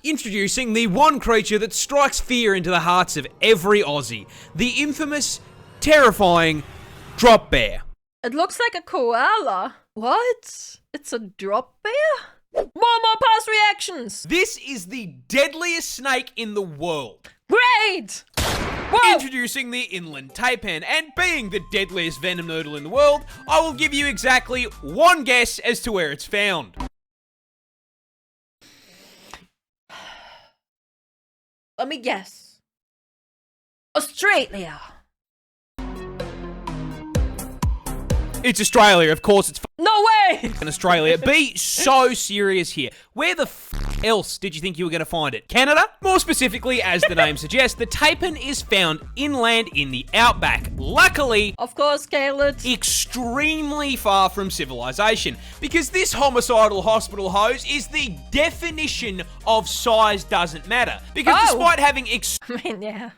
Introducing the one creature that strikes fear into the hearts of every Aussie. The infamous, terrifying drop bear. It looks like a koala. What? It's a drop bear? More Parz reactions! This is the deadliest snake in the world. Great! Whoa. Introducing the inland taipan, and being the deadliest venom noodle in the world, I will give you exactly one guess as to where it's found. Let me guess. Australia. It's Australia, of course it's No way! in Australia. Be so serious here. Where the else did you think you were going to find it? Canada? More specifically, as the name suggests, the taipan is found inland in the outback. Luckily, Of course, Caleb. extremely far from civilization, because this homicidal hospital hose is the definition of size doesn't matter. Because despite having I mean, yeah.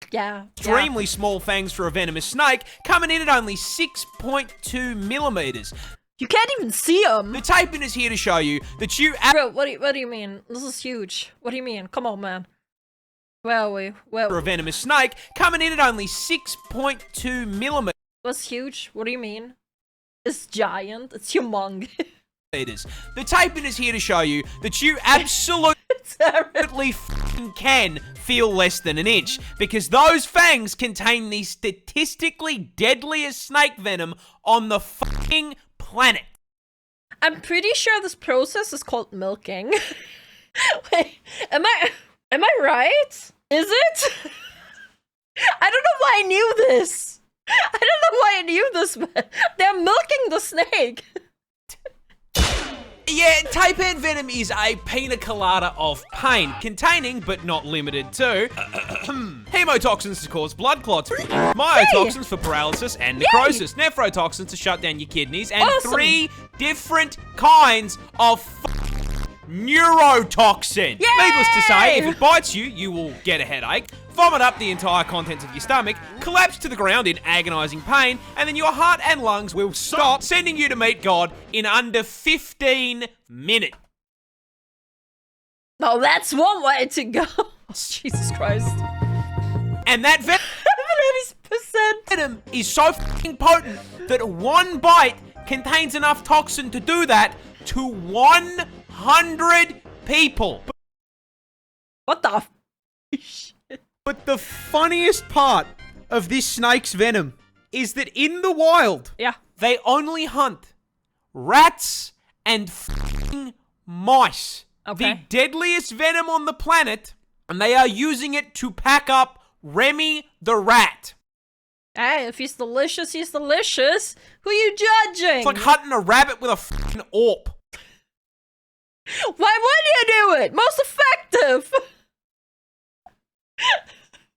Yeah. extremely small fangs for a venomous snake, coming in at only 6.2 millimeters, You can't even see them. the taipan is here to show you that you Bro, what do you mean? This is huge. What do you mean? Come on, man. Where are we? for a venomous snake, coming in at only 6.2 millimeters. What's huge? What do you mean? It's giant. It's humongous. The taipan is here to show you that you absolutely f***ing can feel less than an inch, because those fangs contain the statistically deadliest snake venom on the f***ing planet. I'm pretty sure this process is called milking. Wait, am I right? Is it? I don't know why I knew this. I don't know why I knew this, but they're milking the snake. Yeah, taipan venom is a pina colada of pain, containing, but not limited to, hemotoxins to cause blood clots, myotoxins for paralysis and necrosis, nephrotoxins to shut down your kidneys, and Awesome. 3 different kinds of neurotoxin. Yay! Needless to say, if it bites you, you will get a headache, vomit up the entire contents of your stomach, collapse to the ground in agonizing pain, and then your heart and lungs will stop, sending you to meet God in under 15 minutes. Oh, that's one way to go. Jesus Christ. And that 30%. venom is so fucking potent that one bite contains enough toxin to do that to 100 people. What the f***? But the funniest part of this snake's venom is that in the wild, Yeah. they only hunt rats and f***ing mice. Okay. The deadliest venom on the planet, and they are using it to pack up Remy the rat. Hey, if he's delicious, he's delicious. Who are you judging? It's like hunting a rabbit with a f***ing AWP. Why would you do it? Most effective.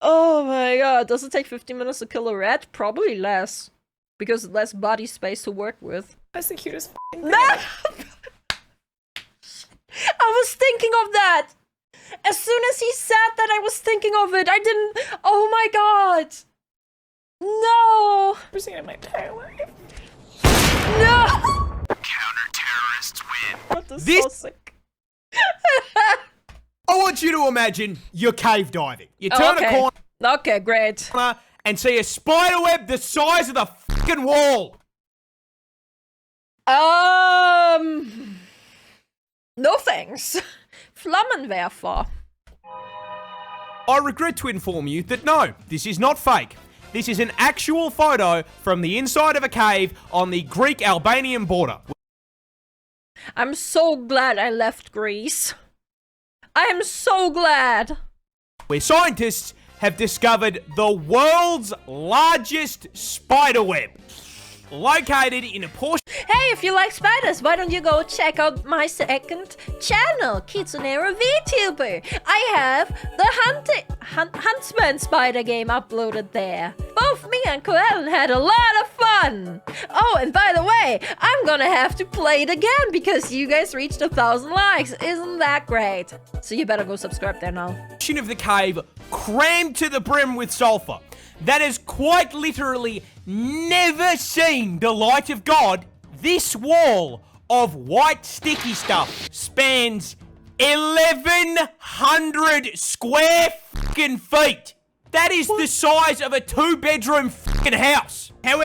Oh my god, does it take 15 minutes to kill a rat? Probably less. Because less body space to work with. That's the cutest thing. No! I was thinking of that! As soon as he said that, I was thinking of it. I didn't. Oh my god! No! I've seen it my entire life. No! Counter-terrorists win. That is This- so sick. I want you to imagine you're cave diving. You turn a corner Okay, great. and see a spider web the size of the fucking wall. No thanks. Flammenwerfer. I regret to inform you that no, this is not fake. This is an actual photo from the inside of a cave on the Greek-Albanian border, I'm so glad I left Greece. I am so glad. where scientists have discovered the world's largest spider web, located in a portion Hey, if you like spiders, why don't you go check out my second channel, Kitsunero VTuber. I have the Huntsman spider game uploaded there. Both me and KoAlan had a lot of fun. Oh, and by the way, I'm gonna have to play it again because you guys reached 1,000 likes. Isn't that great? So you better go subscribe there now. of the cave crammed to the brim with sulfur that has quite literally never seen the light of God. This wall of white sticky stuff spans 1,100 square fucking feet. That is the size of a 2-bedroom fucking house. However,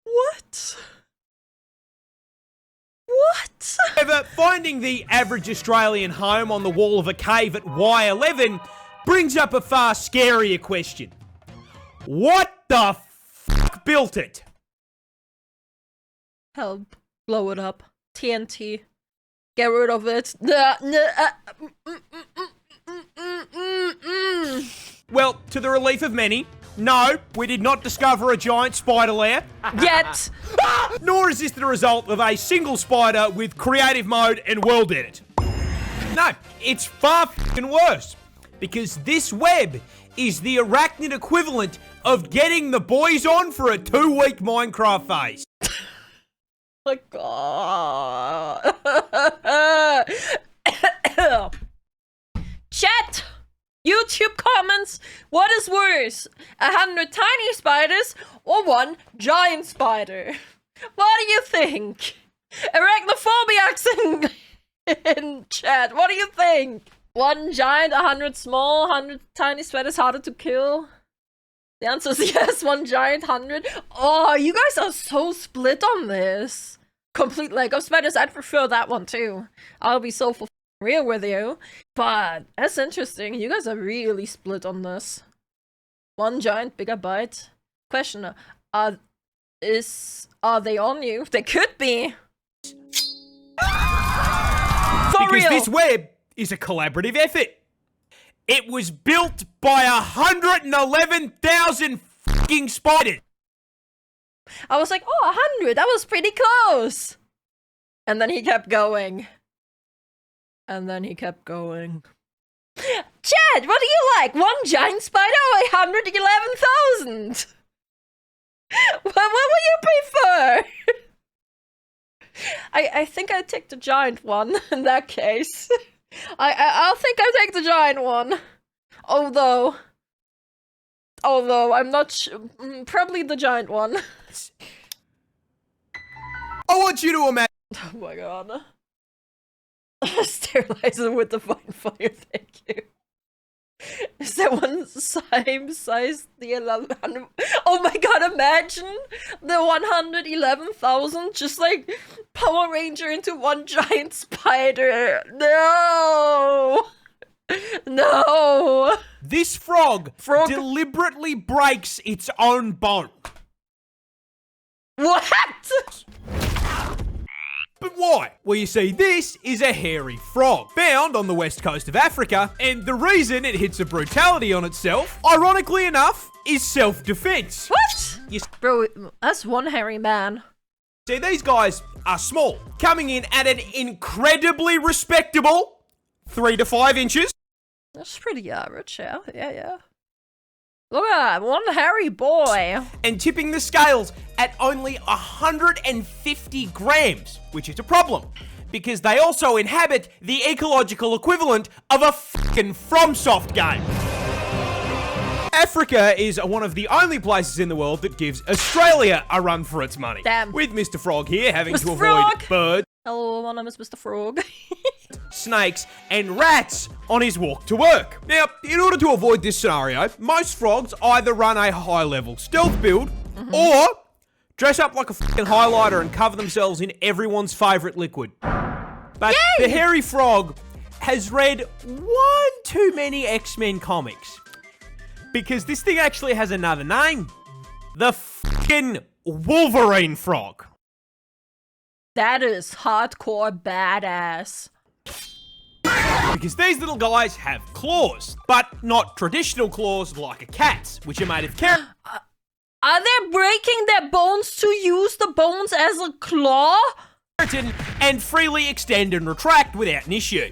What? finding the average Australian home on the wall of a cave at Y11 brings up a far scarier question. What the fuck built it? Help. Blow it up. TNT. Get rid of it. Well, to the relief of many, no, we did not discover a giant spider lair. Yet. Nor is this the result of a single spider with creative mode and world edit. No, it's far fucking worse. Because this web is the arachnid equivalent of getting the boys on for a 2-week Minecraft phase. Oh my god. Chat! YouTube comments! What is worse? 100 tiny spiders or 1 giant spider? What do you think? Arachnophobia in chat. What do you think? 1 giant, 100 small, 100 tiny spiders harder to kill? The answer is yes, 1 giant, 100. Oh, you guys are so split on this. Complete Lego spiders, I'd prefer that one too. I'll be so real with you. But that's interesting. You guys are really split on this. 1 giant, bigger bite. Question, are they on you? They could be. Because this web is a collaborative effort. It was built by 111,000 fucking spiders. I was like, oh, 100, that was pretty close. And then he kept going. And then he kept going. Chad, what do you like? 1 giant spider or 111,000? What would you prefer? I think I'd take the giant one in that case. I'll think I'll take the giant one. Although I'm not probably the giant one. I want you to imagine. Oh my god. Sterilizer with the fine fire, thank you. Is that one same size? The 1100? Oh my god, imagine the 111,000 just like Power Ranger into 1 giant spider. No! No! This frog deliberately breaks its own bone. What? But why? Well, you see, this is a hairy frog, found on the west coast of Africa, and the reason it hits a brutality on itself, ironically enough, is self-defense. What? You Bro, that's one hairy man. see, these guys are small, coming in at an incredibly respectable 3 to 5 inches. That's pretty average, yeah. Look at that, one hairy boy. And tipping the scales at only 150 grams, which is a problem, because they also inhabit the ecological equivalent of a fucking FromSoft game. Africa is one of the only places in the world that gives Australia a run for its money. Damn. With Mr. Frog here having Mr. to Frog. avoid birds, Hello, my name is Mr. Frog. snakes, and rats on his walk to work. Now, in order to avoid this scenario, most frogs either run a high-level stealth build, or dress up like a fucking highlighter and cover themselves in everyone's favourite liquid. But Yay! the hairy frog has read one too many X-Men comics. Because this thing actually has another name. The fucking Wolverine frog. That is hardcore badass. Because these little guys have claws, but not traditional claws like a cat's, which are made of Are they breaking their bones to use the bones as a claw? keratin and freely extend and retract without an issue.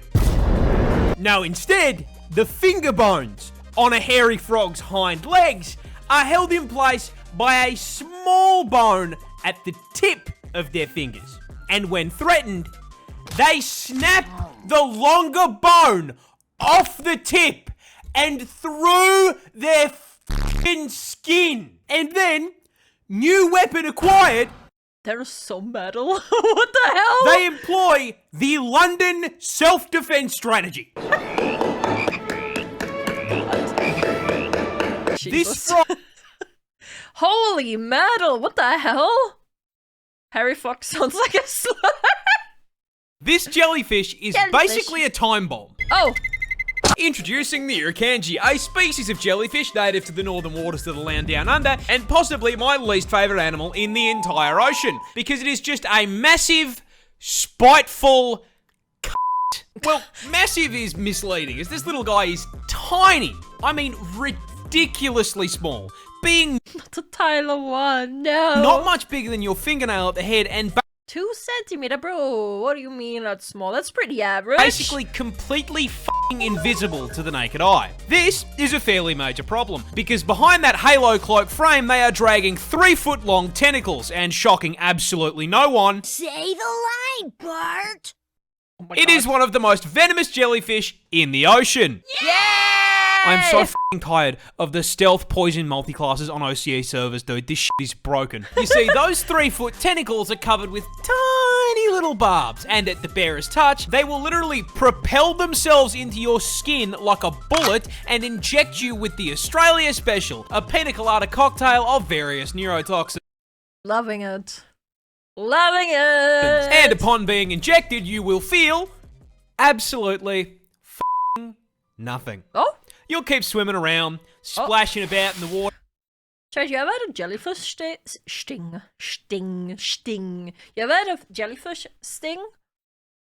No, instead, the finger bones on a hairy frog's hind legs are held in place by a small bone at the tip of their fingers. And when threatened, they snap the longer bone off the tip and through their fucking skin. And then, new weapon acquired, They're so metal. What the hell? They employ the London self-defense strategy. This Jesus. frog Holy metal! What the hell? Harry Fox sounds like a slur. This jellyfish is Jellyfish. basically a time bomb. Oh, Introducing the Irukandji, a species of jellyfish native to the northern waters of the land down under, and possibly my least favourite animal in the entire ocean, because it is just a massive, spiteful cunt. Well, massive is misleading, as this little guy is tiny. I mean, ridiculously small. Being not a Tyler one. No. not much bigger than your fingernail at the head, and 2 centimeter, bro. What do you mean that's small? That's pretty average. basically completely f***ing invisible to the naked eye. This is a fairly major problem, because behind that halo cloak frame, they are dragging 3-foot-long tentacles, and shocking absolutely no one, Say the line, Bart. Oh my it God. is one of the most venomous jellyfish in the ocean. I'm so f***ing tired of the stealth poison multi-classes on OCE servers, dude. This shit is broken. You see, those 3-foot tentacles are covered with tiny little barbs, and at the barest touch, they will literally propel themselves into your skin like a bullet and inject you with the Australia Special, a pina colada cocktail of various neurotoxins. Loving it. Loving it. And upon being injected, you will feel absolutely f***ing nothing. Oh, You'll keep swimming around, splashing about in the water. Chad, you ever had a jellyfish sting? You ever had a jellyfish sting?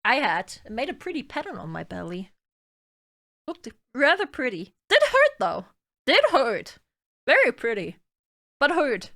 I had. It made a pretty pattern on my belly. Looked rather pretty. Did hurt though. Did hurt. Very pretty. But hurt.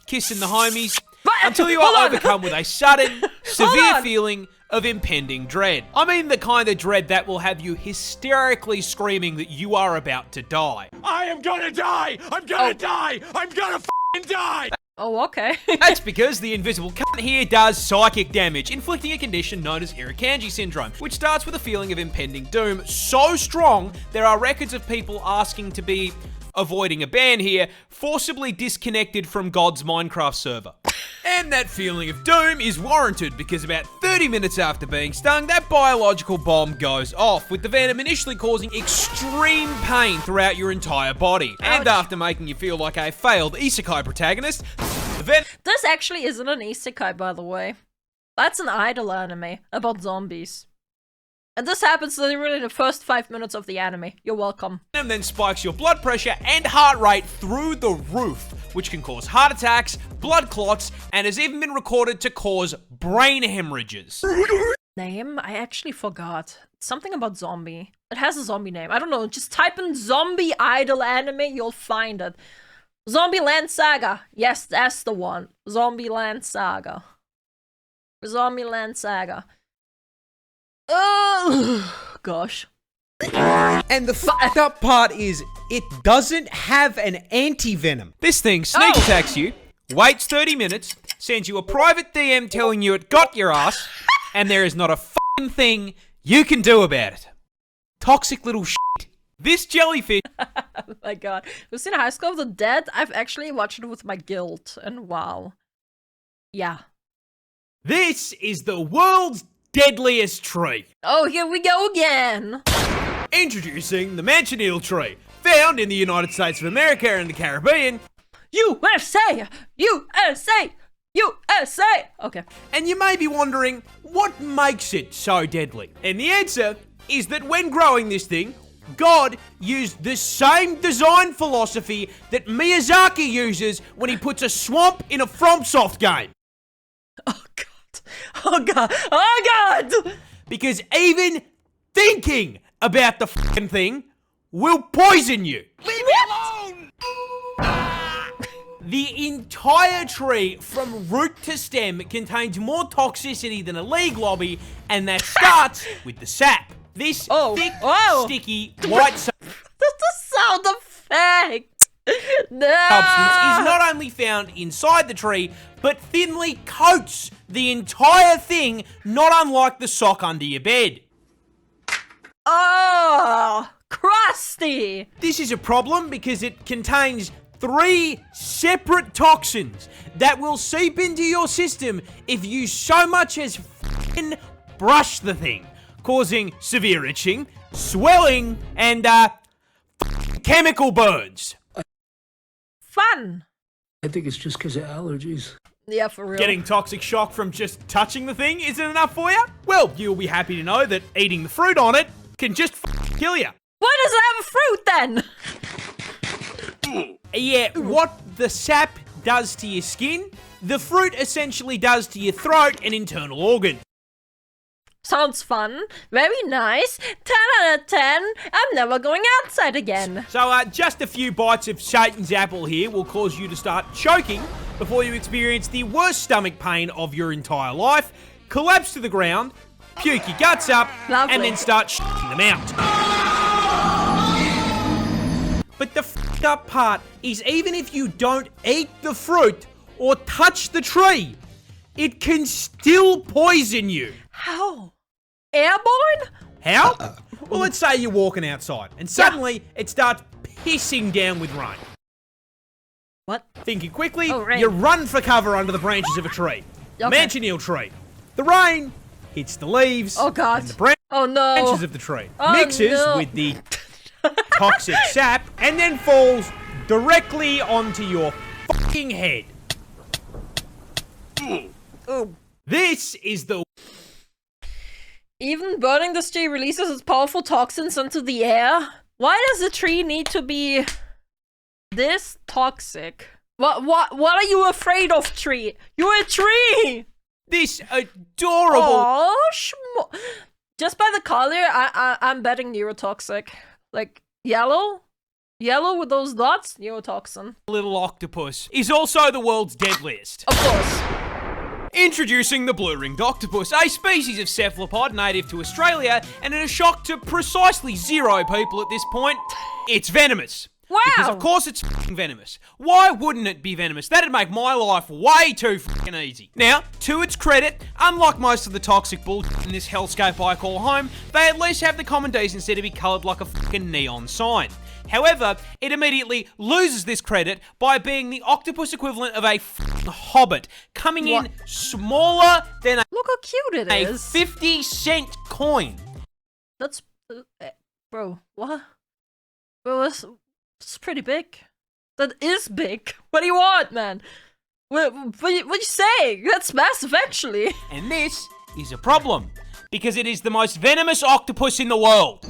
Kissing the homies, But- until you hold are on. overcome with a sudden, severe on. feeling of impending dread. I mean the kind of dread that will have you hysterically screaming that you are about to die. I am gonna die! I'm gonna die! I'm gonna f***ing die! Oh, okay. That's because the invisible cunt here does psychic damage, inflicting a condition known as Irukandji syndrome, which starts with a feeling of impending doom so strong there are records of people asking to be, avoiding a ban here, forcibly disconnected from God's Minecraft server. And that feeling of doom is warranted because about 30 minutes after being stung, that biological bomb goes off, with the venom initially causing extreme pain throughout your entire body. And Ouch. after making you feel like a failed isekai protagonist, the venom This actually isn't an isekai, by the way. That's an idol anime about zombies. And this happens literally in the first 5 minutes of the anime. You're welcome. then spikes your blood pressure and heart rate through the roof, which can cause heart attacks, blood clots, and has even been recorded to cause brain hemorrhages. Name? I actually forgot. Something about zombie. It has a zombie name. I don't know. Just type in zombie idol anime, you'll find it. Zombieland Saga. Yes, that's the one. Zombieland Saga. Zombieland Saga. Oh, gosh. And the fucked up part is, it doesn't have an anti-venom. This thing sneak Oh. attacks you, waits 30 minutes, sends you a private DM telling you it got your ass, and there is not a fucking thing you can do about it. Toxic little shit. This jellyfish Oh my god. You've seen High School of the Dead? I've actually watched it with my guild, and wow. Yeah. This is the world's deadliest tree. Oh, here we go again. Introducing the manchineel tree, found in the United States of America and the Caribbean. USA! USA! USA! Okay. And you may be wondering, what makes it so deadly? And the answer is that when growing this thing, God used the same design philosophy that Miyazaki uses when he puts a swamp in a FromSoft game. Oh god. Oh god. Oh god! Because even thinking about the fucking thing will poison you. Leave me alone! The entire tree, from root to stem, contains more toxicity than a league lobby, and that starts with the sap. This thick, sticky, white That's the sound effect! No! substance is not only found inside the tree, but thinly coats the entire thing, not unlike the sock under your bed. Oh! Crusty! This is a problem because it contains 3 separate toxins that will seep into your system if you so much as f***ing brush the thing, causing severe itching, swelling, and chemical burns. Fun. I think it's just because of allergies. Yeah, for real. Getting toxic shock from just touching the thing isn't enough for you? Well, you'll be happy to know that eating the fruit on it can just kill you. Why does it have a fruit then? Yeah, what the sap does to your skin, the fruit essentially does to your throat and internal organs. Sounds fun. Very nice. 10 out of 10. I'm never going outside again. So, just a few bites of Satan's apple here will cause you to start choking before you experience the worst stomach pain of your entire life, collapse to the ground, puke your guts up, Lovely. and then start shitting them out. But the f***ed up part is even if you don't eat the fruit or touch the tree, it can still poison you. How? Airborne? How? Well, let's say you're walking outside and suddenly it starts pissing down with rain. What? Thinking quickly, Oh, rain. you run for cover under the branches of a tree. Okay. Manchineel tree. The rain hits the leaves Oh, God. and the branches Oh, no. of the tree. Oh, Mixes no. with the toxic sap and then falls directly onto your fucking head. Ooh. This is the Even burning this tree releases its powerful toxins into the air. Why does a tree need to be this toxic? What are you afraid of, tree? You're a tree! this adorable Oh, just by the color, I'm betting neurotoxic. Like, yellow? Yellow with those dots? Neurotoxin. little octopus is also the world's deadliest. Of course. Introducing the blue-ringed octopus, a species of cephalopod native to Australia, and in a shock to precisely 0 people at this point, it's venomous. Wow! Because of course it's f***ing venomous. Why wouldn't it be venomous? That'd make my life way too f***ing easy. Now, to its credit, unlike most of the toxic bullshit in this hellscape I call home, they at least have the common decency to be coloured like a f***ing neon sign. However, it immediately loses this credit by being the octopus equivalent of a f***ing hobbit, coming in smaller than Look how cute it a is. 50-cent coin. That's... bro, what? Bro, it's pretty big. That is big. What do you want, man? What you say? That's massive, actually. And this is a problem, because it is the most venomous octopus in the world.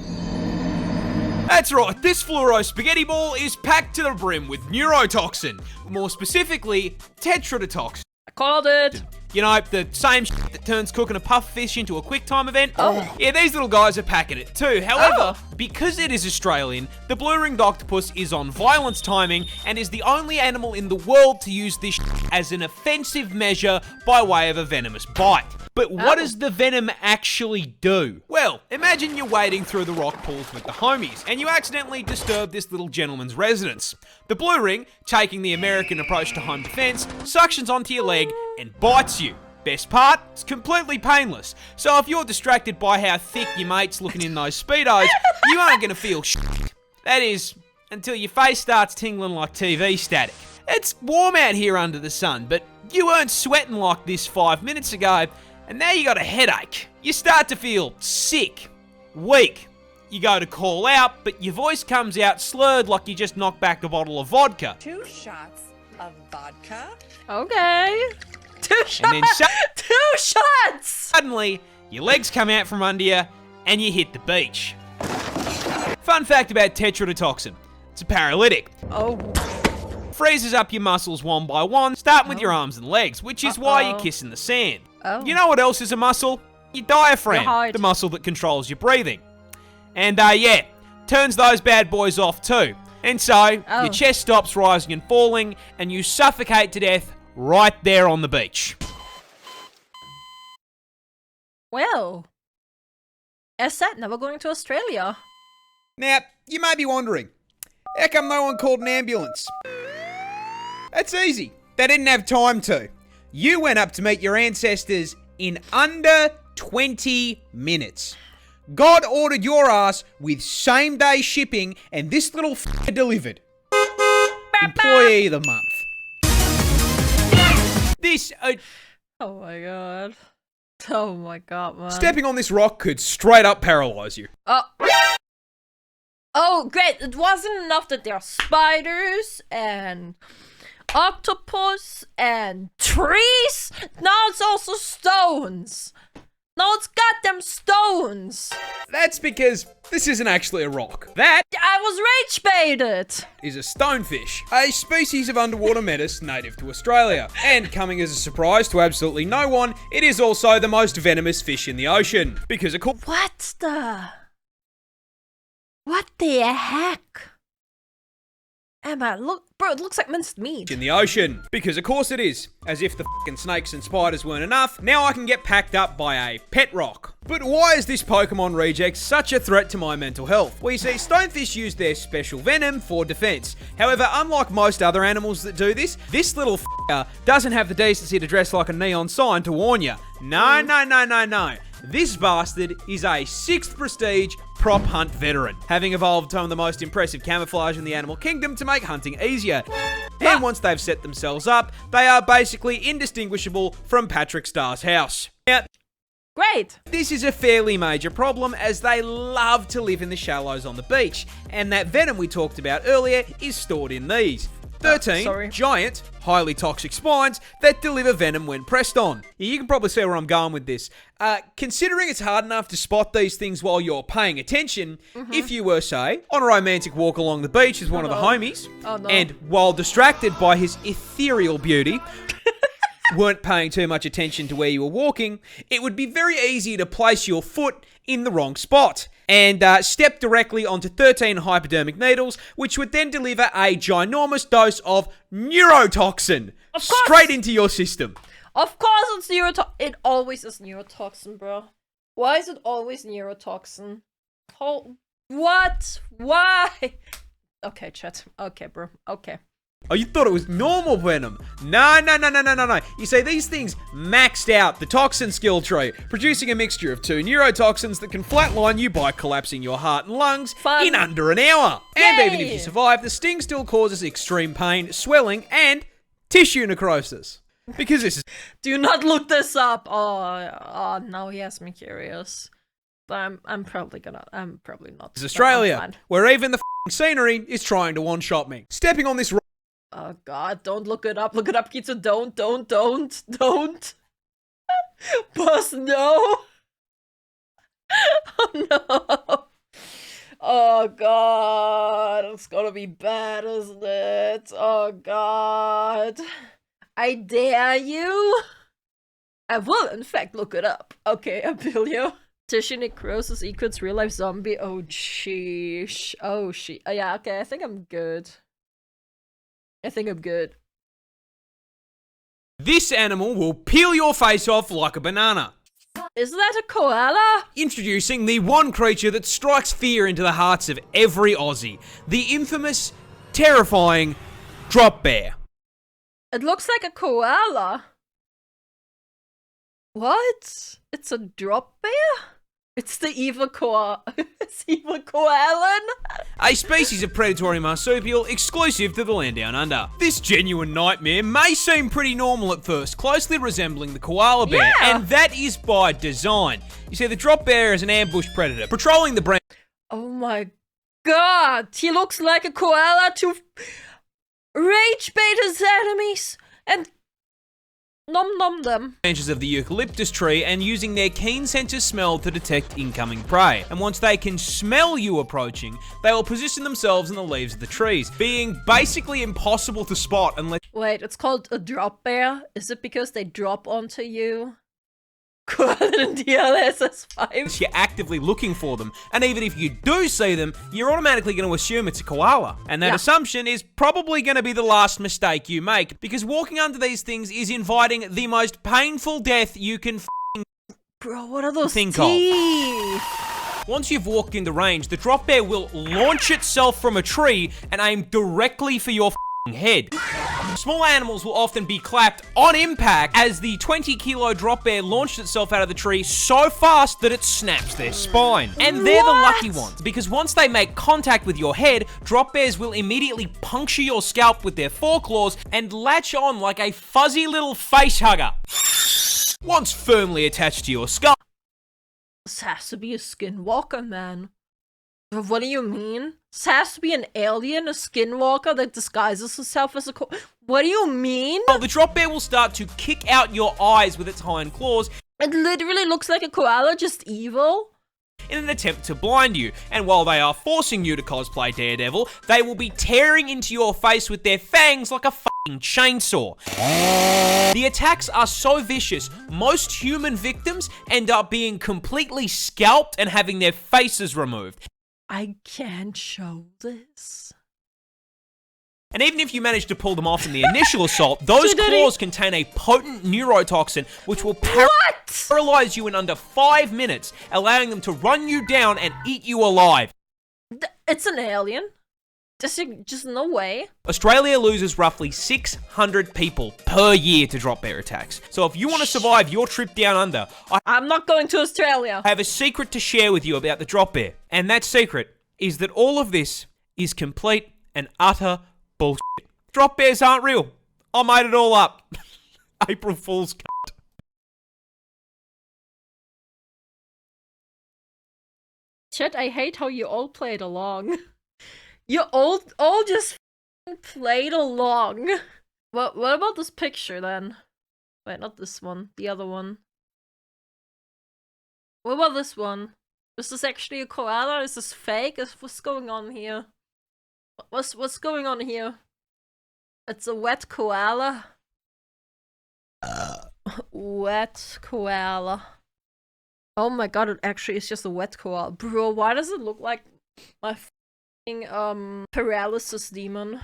That's right, this fluoro spaghetti ball is packed to the brim with neurotoxin, more specifically, tetrodotoxin. I called it. You know, the same shit that turns cooking a puff fish into a quick time event. Oh. Yeah, these little guys are packing it too. However, Oh. because it is Australian, the blue-ringed octopus is on violence timing and is the only animal in the world to use this as an offensive measure by way of a venomous bite. But what does the venom actually do? Well, imagine you're wading through the rock pools with the homies, and you accidentally disturb this little gentleman's residence. The blue ring, taking the American approach to home defense, suctions onto your leg and bites you. Best part, it's completely painless. So if you're distracted by how thick your mate's looking in those Speedos, you aren't gonna feel shit. That is, until your face starts tingling like TV static. It's warm out here under the sun, but you weren't sweating like this 5 minutes ago, and now you got a headache. You start to feel sick, weak. You go to call out, but your voice comes out slurred like you just knocked back a bottle of vodka. 2 shots of vodka. Okay. 2 shots. And then 2 shots. Suddenly, your legs come out from under you, and you hit the beach. Fun fact about tetrodotoxin. It's a paralytic. Oh. Freezes up your muscles one by one, starting with your arms and legs, which is why you're kissing the sand. Oh. You know what else is a muscle? Your diaphragm, Your heart. the muscle that controls your breathing. And yeah, turns those bad boys off too. And so, your chest stops rising and falling, and you suffocate to death right there on the beach. Well. As said, never going to Australia. Now, you may be wondering, how come no one called an ambulance? That's easy. They didn't have time to. You went up to meet your ancestors in under 20 minutes. God ordered your ass with same-day shipping, and this little f***er delivered. Employee of the month. This, Oh my god. Oh my god, man. stepping on this rock could straight up paralyze you. Oh, great. It wasn't enough that there are spiders and octopus and trees. Now it's also stones. Now it's goddamn stones. That's because this isn't actually a rock. That I was rage baited. is a stonefish, a species of underwater menace native to Australia. And coming as a surprise to absolutely no one, it is also the most venomous fish in the ocean. Because of course, What the heck? Emma, look, bro, it looks like minced meat. in the ocean. Because of course it is. As if the fucking snakes and spiders weren't enough, now I can get packed up by a pet rock. But why is this Pokemon reject such a threat to my mental health? Well, you see, stonefish use their special venom for defense. However, unlike most other animals that do this little f***er doesn't have the decency to dress like a neon sign to warn you. No. This bastard is a 6th prestige prop hunt veteran, having evolved some of the most impressive camouflage in the animal kingdom to make hunting easier. And once they've set themselves up, they are basically indistinguishable from Patrick Starr's house. Now, Great. this is a fairly major problem as they love to live in the shallows on the beach, and that venom we talked about earlier is stored in these 13 sorry. giant, highly toxic spines that deliver venom when pressed on. You can probably see where I'm going with this. Considering it's hard enough to spot these things while you're paying attention, if you were, say, on a romantic walk along the beach with one of the homies, and while distracted by his ethereal beauty, weren't paying too much attention to where you were walking, it would be very easy to place your foot in the wrong spot and step directly onto 13 hypodermic needles, which would then deliver a ginormous dose of neurotoxin straight into your system. Of course it's neurotoxin. It always is neurotoxin, bro. Why is it always neurotoxin? What? Why? Okay, chat. Okay, bro. Okay. Oh, you thought it was normal venom? No. You see, these things maxed out the toxin skill tree, producing a mixture of 2 neurotoxins that can flatline you by collapsing your heart and lungs in under an hour. And even if you survive, the sting still causes extreme pain, swelling, and tissue necrosis. Because this is... Do not look this up. Oh, now he has me curious. But I'm probably not. It's Australia, where even the f***ing scenery is trying to one-shot me. Stepping on this... Oh god, don't look it up. Look it up, Kitsu. Don't. Boss, no. Oh no. Oh god, it's gonna be bad, isn't it? Oh god. I dare you. I will, in fact, look it up. Okay, Abilio. Tissue necrosis equals real life zombie. Oh, sheesh. Oh, yeah, okay, I think I'm good. This animal will peel your face off like a banana. Is that a koala? Introducing the one creature that strikes fear into the hearts of every Aussie. The infamous, terrifying drop bear. It looks like a koala. What? It's a drop bear? It's the evil It's evil KoAlan? A species of predatory marsupial exclusive to the land down under. This genuine nightmare may seem pretty normal at first, closely resembling the koala bear, and that is by design. You see, the drop bear is an ambush predator, patrolling the branch. Oh my god, he looks like a koala to rage bait his enemies and nom them. Branches of the eucalyptus tree and using their keen sense of smell to detect incoming prey. And once they can smell you approaching, they will position themselves in the leaves of the trees, being basically impossible to spot unless... Wait, it's called a drop bear? Is it because they drop onto you? KoAlan DLSS5. You're actively looking for them, and even if you do see them, you're automatically going to assume it's a koala. And that assumption is probably going to be the last mistake you make, because walking under these things is inviting the most painful death you can Bro, what are those think teeth? Once you've walked into range, the drop bear will launch itself from a tree and aim directly for your head. Small animals will often be clapped on impact as the 20-kilo drop bear launched itself out of the tree so fast that it snaps their spine. And they're the lucky ones, because once they make contact with your head, drop bears will immediately puncture your scalp with their foreclaws and latch on like a fuzzy little face hugger. Once firmly attached to your skull. This has to be a skinwalker, man. What do you mean? This has to be an alien, a skinwalker that disguises herself as a What do you mean? The drop bear will start to kick out your eyes with its hind claws. It literally looks like a koala, just evil. In an attempt to blind you, and while they are forcing you to cosplay Daredevil, they will be tearing into your face with their fangs like a fucking chainsaw. The attacks are so vicious, most human victims end up being completely scalped and having their faces removed. I can't show this. And even if you manage to pull them off in the initial assault, those claws contain a potent neurotoxin which will paralyze you in under 5 minutes, allowing them to run you down and eat you alive. It's an alien. Just no way. Australia loses roughly 600 people per year to drop bear attacks. So if you want to survive your trip down under, I'm not going to Australia. I have a secret to share with you about the drop bear. And that secret is that all of this is complete and utter bullshit. Drop bears aren't real. I made it all up. April Fool's cunt. Chet, I hate how you all played along. You all just played along. What about this picture then? Wait, not this one. The other one. What about this one? Is this actually a koala? Is this fake? What's going on here? What's going on here? It's a wet koala. Wet koala. Oh my god, it actually is just a wet koala. Bro, why does it look like my paralysis demon?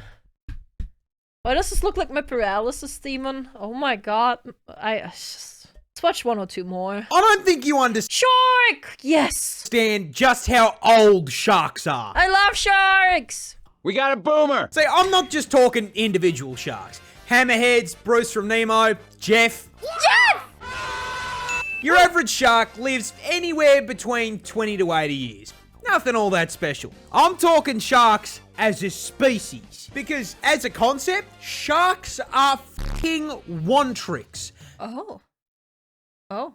Why does this look like my paralysis demon? Oh my god. Let's watch one or two more. I don't think you understand Shark! Yes! just how old sharks are. I love sharks! We got a boomer. See, I'm not just talking individual sharks. Hammerheads, Bruce from Nemo, Jeff. Jeff! Your average shark lives anywhere between 20 to 80 years. Nothing all that special. I'm talking sharks as a species. Because as a concept, sharks are fucking one-tricks. Oh. Oh.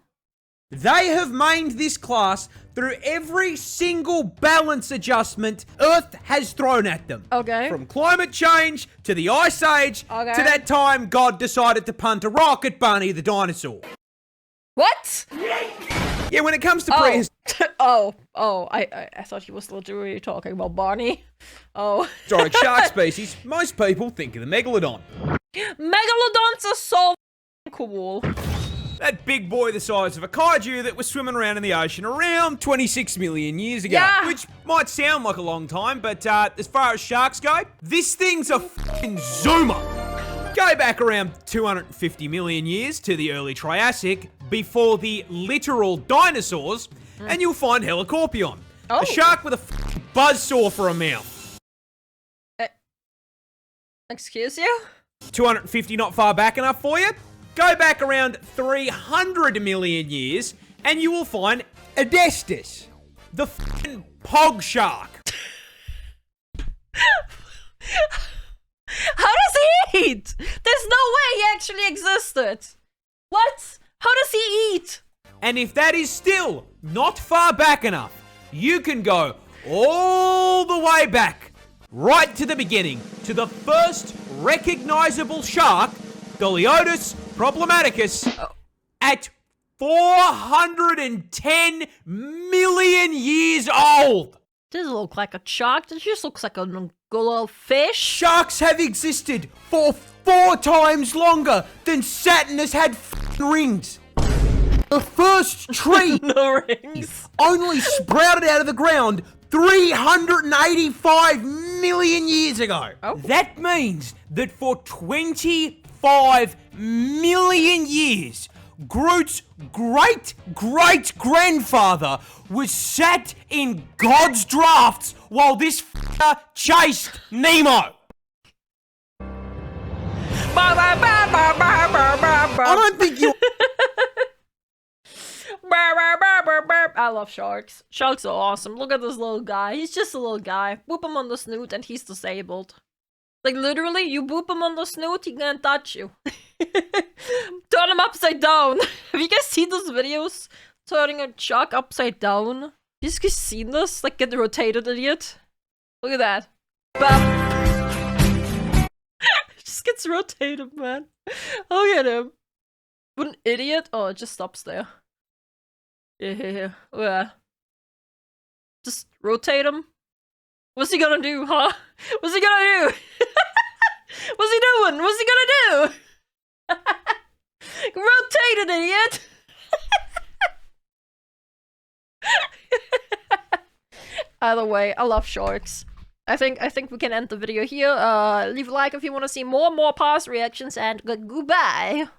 They have mained this class through every single balance adjustment Earth has thrown at them. Okay. From climate change to the Ice Age Okay. to that time God decided to punt a rock at Barney the dinosaur. What? Yeah, when it comes to prehistoric I thought he was literally talking about Barney. Oh. shark species, most people think of the megalodon. Megalodons are so cool. That big boy the size of a kaiju that was swimming around in the ocean around 26 million years ago. Yeah. Which might sound like a long time, but as far as sharks go, this thing's a fucking zoomer. Go back around 250 million years to the early Triassic, before the literal dinosaurs, and you'll find Helicorpion. Oh. A shark with a fucking buzzsaw for a mouth. Excuse you? 250 not far back enough for you? Go back around 300 million years, and you will find Adestus, the fucking pog shark. How does he eat? There's no way he actually existed. What? How does he eat? And if that is still not far back enough, you can go all the way back, right to the beginning, to the first recognizable shark, Doliotis problematicus, at 410 million years old. Doesn't look like a shark. It just looks like a little fish. Sharks have existed for 4 times longer than Saturn has had rings. The first tree No rings. only sprouted out of the ground 385 million years ago. Oh. That means that for 25 million years, Groot's great-great-grandfather was sat in God's drafts while this chased Nemo. I don't think you. I love sharks. Sharks are awesome. Look at this little guy. He's just a little guy. Boop him on the snoot and he's disabled. Like literally, you boop him on the snoot, he can't touch you. Turn him upside down. Have you guys seen those videos? Turning a shark upside down? You guys seen this? Like get rotated, idiot. Look at that. Bam. Just gets rotated, man. Look at him. What an idiot. Oh, it just stops there. Yeah. Just rotate him. What's he gonna do, huh? What's he gonna do? What's he doing? What's he gonna do? Rotate it, idiot! Either way, I love sharks. I think we can end the video here. Leave a like if you want to see more Parz reactions, and goodbye.